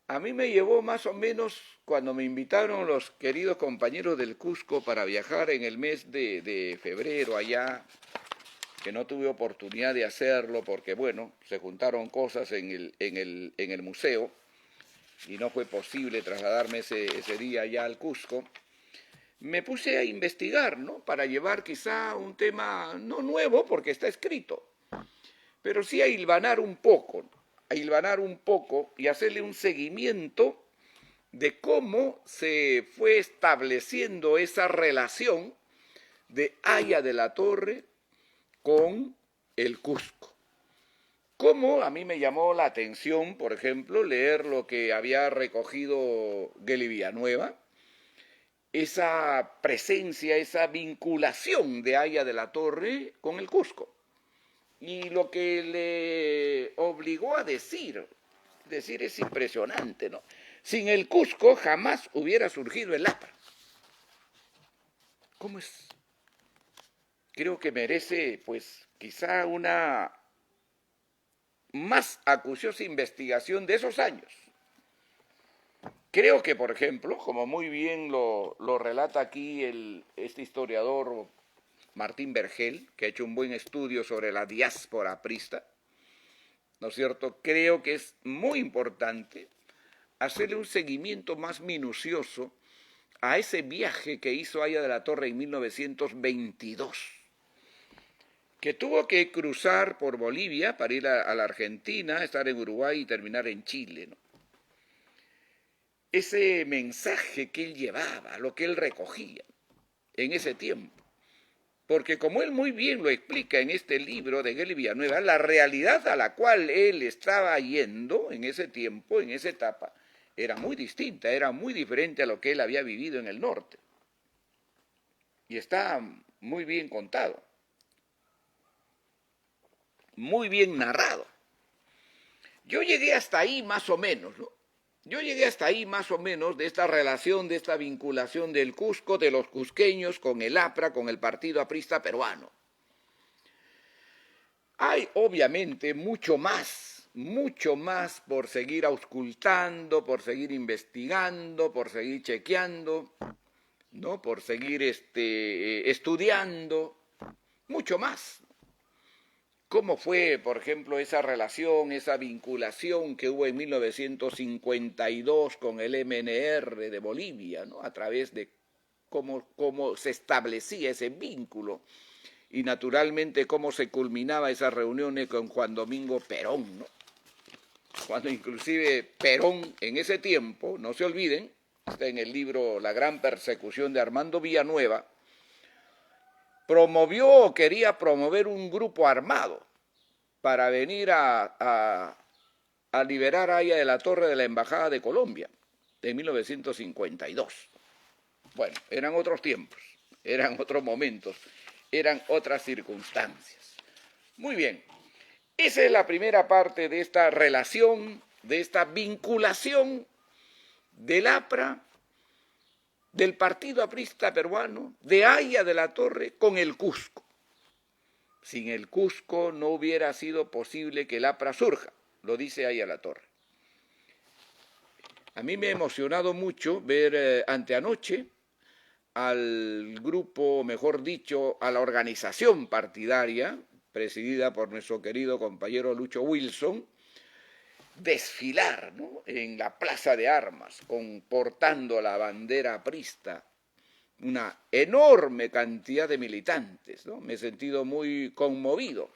A: a mí me llevó más o menos, cuando me invitaron los queridos compañeros del Cusco para viajar en el mes de febrero allá, que no tuve oportunidad de hacerlo porque, bueno, se juntaron cosas en el museo y no fue posible trasladarme ese día allá al Cusco. Me puse a investigar, ¿no?, para llevar quizá un tema no nuevo porque está escrito, pero sí a hilvanar un poco y hacerle un seguimiento de cómo se fue estableciendo esa relación de Aya de la Torre con el Cusco. Cómo a mí me llamó la atención, por ejemplo, leer lo que había recogido Geli Villanueva, esa presencia, esa vinculación de Aya de la Torre con el Cusco. Y lo que le obligó a decir es impresionante, ¿no? Sin el Cusco jamás hubiera surgido el APRA. ¿Cómo es? Creo que merece, pues, quizá una más acuciosa investigación de esos años. Creo que, por ejemplo, como muy bien lo relata aquí este historiador Martín Vergel, que ha hecho un buen estudio sobre la diáspora aprista, ¿no es cierto? Creo que es muy importante hacerle un seguimiento más minucioso a ese viaje que hizo Aya de la Torre en 1922, que tuvo que cruzar por Bolivia para ir a la Argentina, estar en Uruguay y terminar en Chile, ¿no? Ese mensaje que él llevaba, lo que él recogía en ese tiempo. Porque como él muy bien lo explica en este libro de Geli Villanueva, la realidad a la cual él estaba yendo en ese tiempo, en esa etapa, era muy distinta, era muy diferente a lo que él había vivido en el norte. Y está muy bien contado, muy bien narrado. Yo llegué hasta ahí más o menos, ¿no? Yo llegué hasta ahí más o menos de esta relación, de esta vinculación del Cusco, de los cusqueños con el APRA, con el Partido Aprista Peruano. Hay obviamente mucho más por seguir auscultando, por seguir investigando, por seguir chequeando, ¿no? Por seguir estudiando, mucho más. ¿Cómo fue, por ejemplo, esa relación, esa vinculación que hubo en 1952 con el MNR de Bolivia, ¿no? A través de cómo se establecía ese vínculo y naturalmente cómo se culminaba esas reuniones con Juan Domingo Perón, ¿no? Cuando inclusive Perón en ese tiempo, no se olviden, está en el libro La Gran Persecución de Armando Villanueva, promovió o quería promover un grupo armado para venir a liberar a Haya de la Torre de la Embajada de Colombia en 1952. Bueno, eran otros tiempos, eran otros momentos, eran otras circunstancias. Muy bien, esa es la primera parte de esta relación, de esta vinculación del APRA, del Partido Aprista Peruano, de Haya de la Torre con el Cusco. Sin el Cusco no hubiera sido posible que el APRA surja, lo dice Haya de la Torre. A mí me ha emocionado mucho ver anteanoche al grupo, mejor dicho, a la organización partidaria, presidida por nuestro querido compañero Lucho Wilson, desfilar, ¿no?, en la Plaza de Armas, portando la bandera aprista, una enorme cantidad de militantes, ¿no? Me he sentido muy conmovido.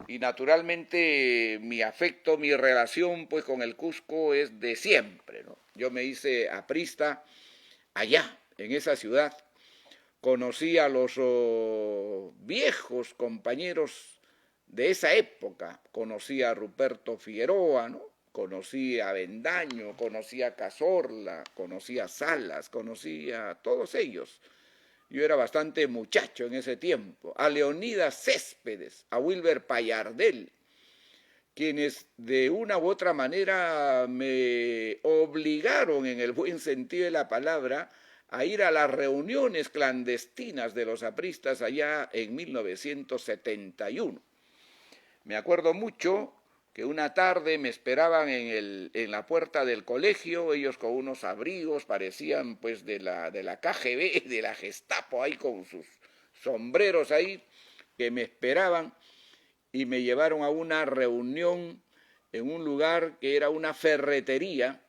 A: Y naturalmente mi afecto, mi relación pues con el Cusco es de siempre, ¿no? Yo me hice aprista allá, en esa ciudad. Conocí a los viejos compañeros de esa época. Conocí a Ruperto Figueroa, ¿no? Conocí a Bendaño, conocí a Cazorla, conocí a Salas, conocí a todos ellos. Yo era bastante muchacho en ese tiempo. A Leonidas Céspedes, a Wilber Payardel, quienes de una u otra manera me obligaron, en el buen sentido de la palabra, a ir a las reuniones clandestinas de los apristas allá en 1971. Me acuerdo mucho que una tarde me esperaban en la puerta del colegio, ellos con unos abrigos, parecían pues de la KGB, de la Gestapo, ahí con sus sombreros ahí, que me esperaban y me llevaron a una reunión en un lugar que era una ferretería,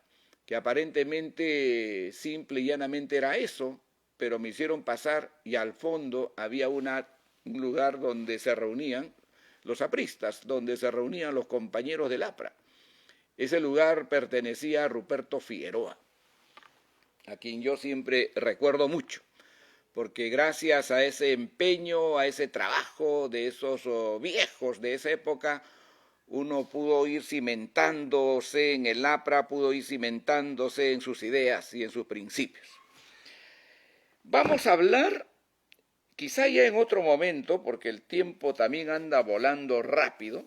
A: que aparentemente simple y llanamente era eso, pero me hicieron pasar y al fondo había un lugar donde se reunían los apristas, donde se reunían los compañeros del APRA. Ese lugar pertenecía a Ruperto Figueroa, a quien yo siempre recuerdo mucho, porque gracias a ese empeño, a ese trabajo de esos viejos de esa época, uno pudo ir cimentándose en el APRA, pudo ir cimentándose en sus ideas y en sus principios. Vamos a hablar, quizá ya en otro momento, porque el tiempo también anda volando rápido,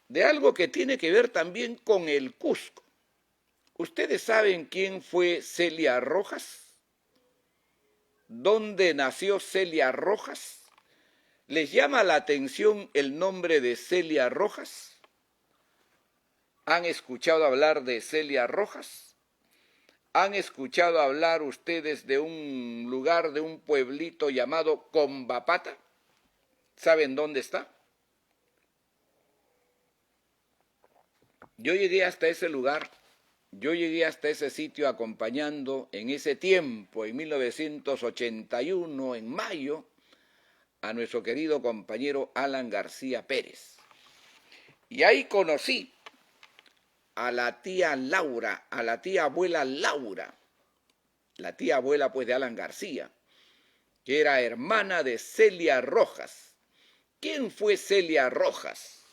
A: de algo que tiene que ver también con el Cusco. ¿Ustedes saben quién fue Celia Rojas? ¿Dónde nació Celia Rojas? ¿Les llama la atención el nombre de Celia Rojas? ¿Han escuchado hablar de Celia Rojas? ¿Han escuchado hablar ustedes de un lugar, de un pueblito llamado Combapata? ¿Saben dónde está? Yo llegué hasta ese lugar, yo llegué hasta ese sitio acompañando en ese tiempo, en 1981, en mayo, a nuestro querido compañero Alan García Pérez. Y ahí conocí a la tía Laura, a la tía abuela Laura, la tía abuela pues de Alan García, que era hermana de Celia Rojas. ¿Quién fue Celia Rojas?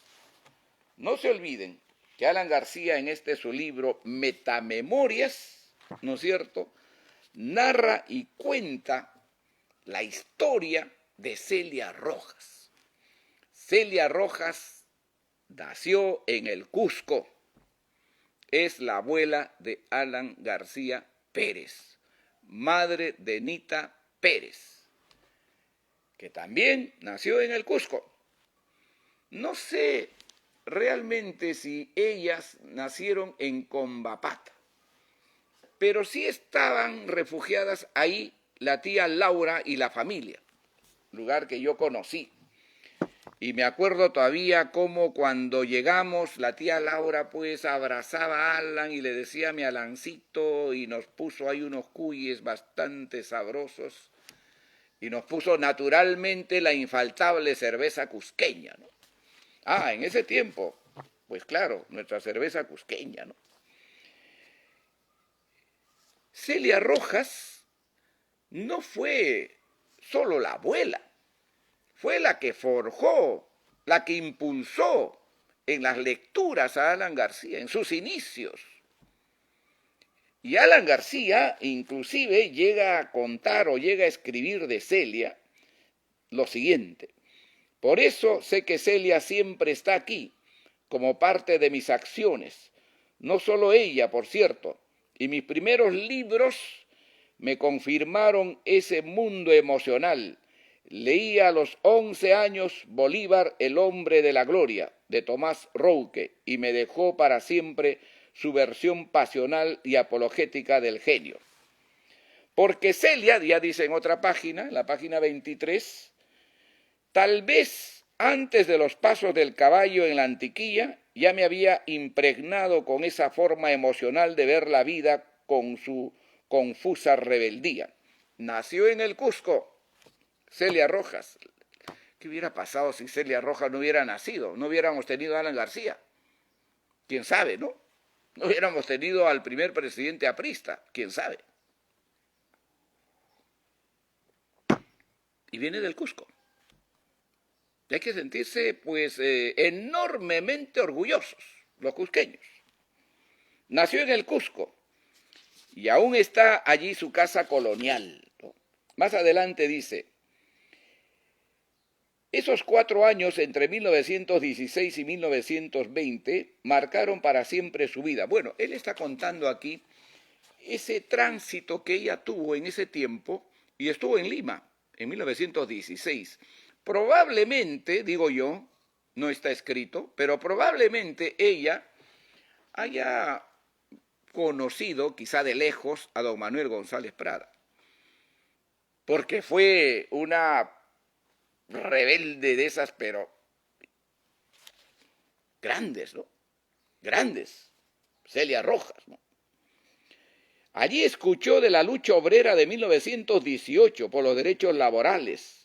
A: No se olviden que Alan García en su libro Metamemorias, ¿no es cierto?, narra y cuenta la historia de Celia Rojas. Celia Rojas nació en el Cusco, es la abuela de Alan García Pérez, madre de Nita Pérez, que también nació en el Cusco. No sé realmente si ellas nacieron en Combapata, pero sí estaban refugiadas ahí la tía Laura y la familia, lugar que yo conocí. Y me acuerdo todavía cómo cuando llegamos, la tía Laura pues abrazaba a Alan y le decía mi Alancito, y nos puso ahí unos cuyes bastante sabrosos, y nos puso naturalmente la infaltable cerveza cusqueña, ¿no? Ah, en ese tiempo, pues claro, nuestra cerveza cusqueña, ¿no? Celia Rojas no fue solo la abuela, fue la que forjó, la que impulsó en las lecturas a Alan García, en sus inicios. Y Alan García inclusive llega a contar o llega a escribir de Celia lo siguiente: por eso sé que Celia siempre está aquí, como parte de mis acciones. No solo ella, por cierto, y mis primeros libros me confirmaron ese mundo emocional. Leí a los 11 años Bolívar, el hombre de la gloria, de Tomás Rouque, y me dejó para siempre su versión pasional y apologética del genio. Porque Celia, ya dice en otra página, la página 23, tal vez antes de los pasos del caballo en la Antiquilla, ya me había impregnado con esa forma emocional de ver la vida con su confusa rebeldía. Nació en el Cusco Celia Rojas. ¿Qué hubiera pasado si Celia Rojas no hubiera nacido? No hubiéramos tenido a Alan García. ¿Quién sabe, no? No hubiéramos tenido al primer presidente aprista. ¿Quién sabe? Y viene del Cusco. Y hay que sentirse, pues, enormemente orgullosos, los cusqueños. Nació en el Cusco y aún está allí su casa colonial, ¿no? Más adelante dice: esos 4 años entre 1916 y 1920 marcaron para siempre su vida. Bueno, él está contando aquí ese tránsito que ella tuvo en ese tiempo y estuvo en Lima en 1916. Probablemente, digo yo, no está escrito, pero probablemente ella haya conocido, quizá de lejos, a don Manuel González Prada, porque fue una rebelde de esas, pero grandes, ¿no? Grandes. Celia Rojas, ¿no? Allí escuchó de la lucha obrera de 1918 por los derechos laborales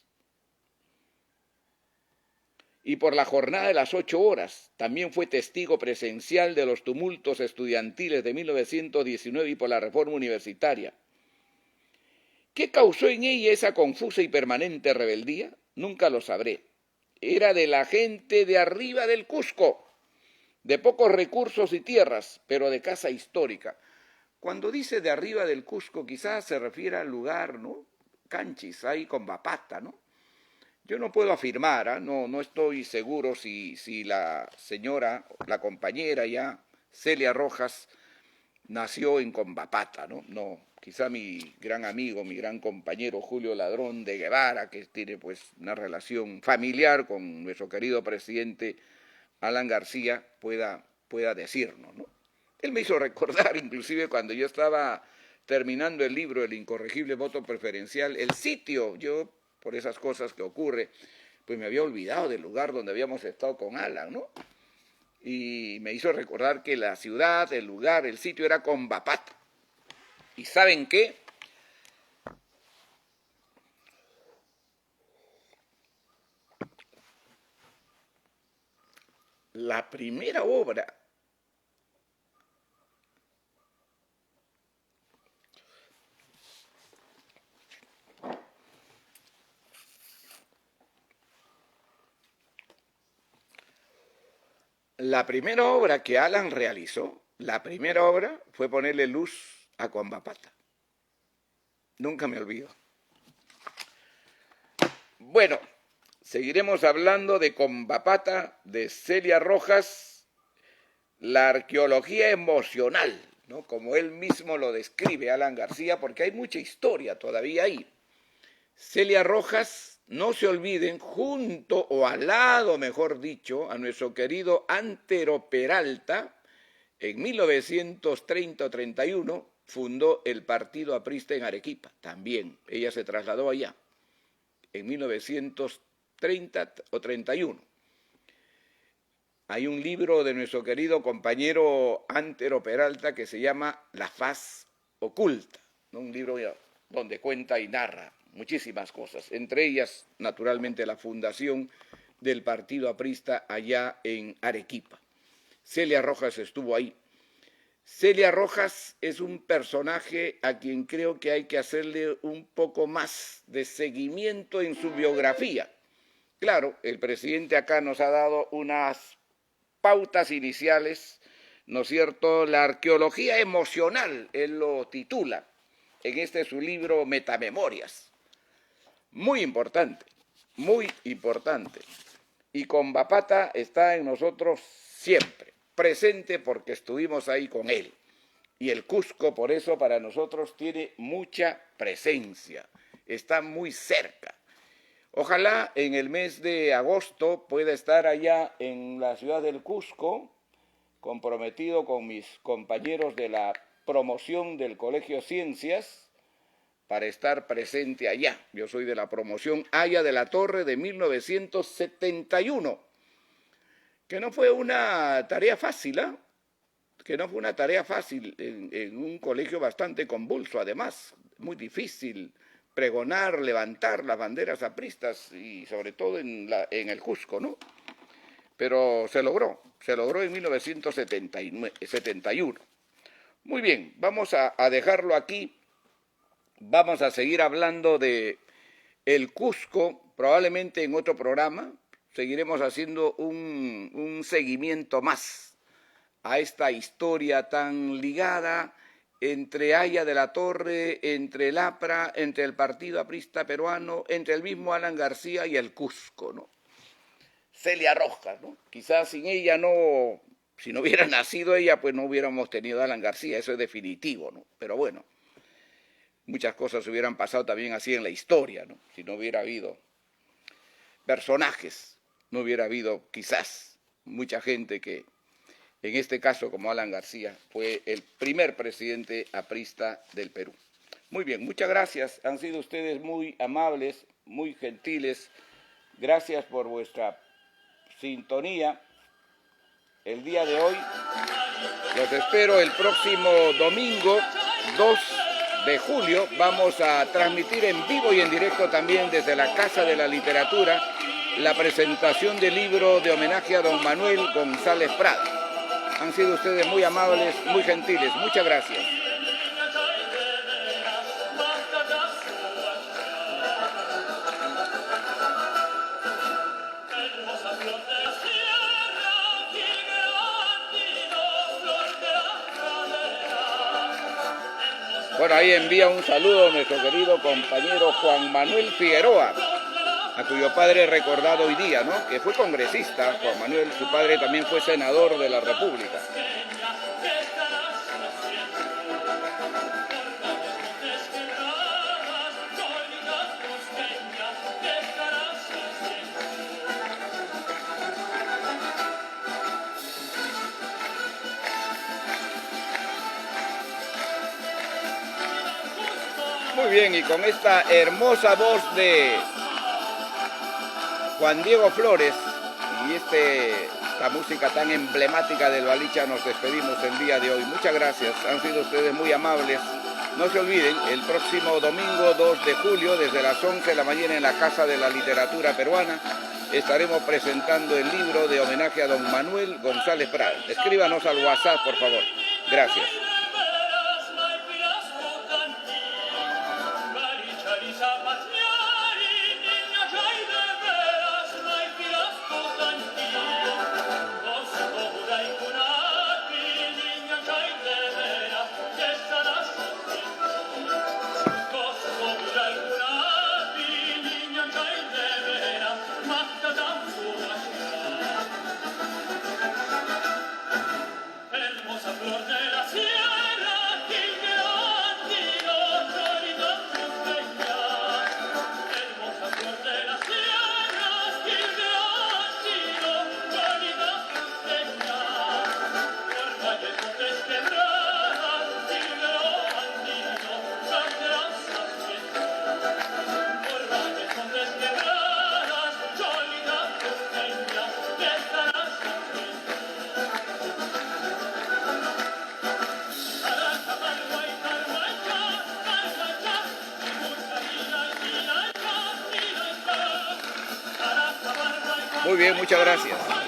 A: y por la jornada de las 8 horas. También fue testigo presencial de los tumultos estudiantiles de 1919 y por la reforma universitaria. ¿Qué causó en ella esa confusa y permanente rebeldía? Nunca lo sabré. Era de la gente de arriba del Cusco, de pocos recursos y tierras, pero de casa histórica. Cuando dice de arriba del Cusco, quizás se refiere al lugar, ¿no? Canchis, ahí con Bapata, ¿no? Yo no puedo afirmar, ¿eh? No estoy seguro si la señora, la compañera ya, Celia Rojas, nació en Combapata, ¿no? No, quizá mi gran amigo, mi gran compañero Julio Ladrón de Guevara, que tiene pues una relación familiar con nuestro querido presidente Alan García, pueda decirnos, ¿no? Él me hizo recordar, inclusive cuando yo estaba terminando el libro El incorregible voto preferencial, el sitio, yo por esas cosas que ocurre, pues me había olvidado del lugar donde habíamos estado con Alan, ¿no? Y me hizo recordar que la ciudad, el lugar, el sitio era Combapata. ¿Y saben qué? La primera obra que Alan realizó, la primera obra fue ponerle luz a Combapata. Nunca me olvido. Bueno, seguiremos hablando de Combapata, de Celia Rojas, la arqueología emocional, ¿no? Como él mismo lo describe, Alan García, porque hay mucha historia todavía ahí. Celia Rojas, no se olviden, junto o al lado, mejor dicho, a nuestro querido Antero Peralta, en 1930 o 31 fundó el Partido Aprista en Arequipa, también. Ella se trasladó allá, en 1930 o 31. Hay un libro de nuestro querido compañero Antero Peralta que se llama La Faz Oculta, ¿no? Un libro donde cuenta y narra muchísimas cosas, entre ellas, naturalmente, la fundación del Partido Aprista allá en Arequipa. Celia Rojas estuvo ahí. Celia Rojas es un personaje a quien creo que hay que hacerle un poco más de seguimiento en su biografía. Claro, el presidente acá nos ha dado unas pautas iniciales, ¿no es cierto? La arqueología emocional, él lo titula en su libro Metamemorias. Muy importante, muy importante. Y con Bapata está en nosotros siempre, presente porque estuvimos ahí con él. Y el Cusco, por eso, para nosotros tiene mucha presencia, está muy cerca. Ojalá en el mes de agosto pueda estar allá en la ciudad del Cusco, comprometido con mis compañeros de la promoción del Colegio Ciencias, para estar presente allá. Yo soy de la promoción Haya de la Torre de 1971, que no fue una tarea fácil, ¿eh? Que no fue una tarea fácil en un colegio bastante convulso, además, muy difícil pregonar, levantar las banderas apristas y sobre todo en el Cusco, ¿no? Pero se logró en 1971. Muy bien, vamos a dejarlo aquí, vamos a seguir hablando de el Cusco, probablemente en otro programa, seguiremos haciendo un seguimiento más a esta historia tan ligada entre Haya de la Torre, entre el APRA, entre el Partido Aprista Peruano, entre el mismo Alan García y el Cusco, ¿no? Celia Rojas, ¿no? Quizás sin ella no, si no hubiera nacido ella, pues no hubiéramos tenido a Alan García, eso es definitivo, ¿no? Pero bueno, muchas cosas hubieran pasado también así en la historia, ¿no? Si no hubiera habido personajes, no hubiera habido quizás mucha gente que, en este caso, como Alan García, fue el primer presidente aprista del Perú. Muy bien, muchas gracias. Han sido ustedes muy amables, muy gentiles. Gracias por vuestra sintonía el día de hoy. Los espero el próximo domingo, 2 de julio. Vamos a transmitir en vivo y en directo también desde la Casa de la Literatura la presentación del libro de homenaje a don Manuel González Prada. Han sido ustedes muy amables, muy gentiles. Muchas gracias. Bueno, ahí envía un saludo a nuestro querido compañero Juan Manuel Figueroa, a cuyo padre recordado hoy día, ¿no? Que fue congresista, Juan Manuel, su padre también fue senador de la República. Muy bien, y con esta hermosa voz de Juan Diego Flores y esta música tan emblemática del Balicha nos despedimos el día de hoy. Muchas gracias, han sido ustedes muy amables. No se olviden, el próximo domingo 2 de julio, desde las 11 de la mañana en la Casa de la Literatura Peruana, estaremos presentando el libro de homenaje a don Manuel González Prada. Escríbanos al WhatsApp, por favor. Gracias. Muy bien, muchas gracias.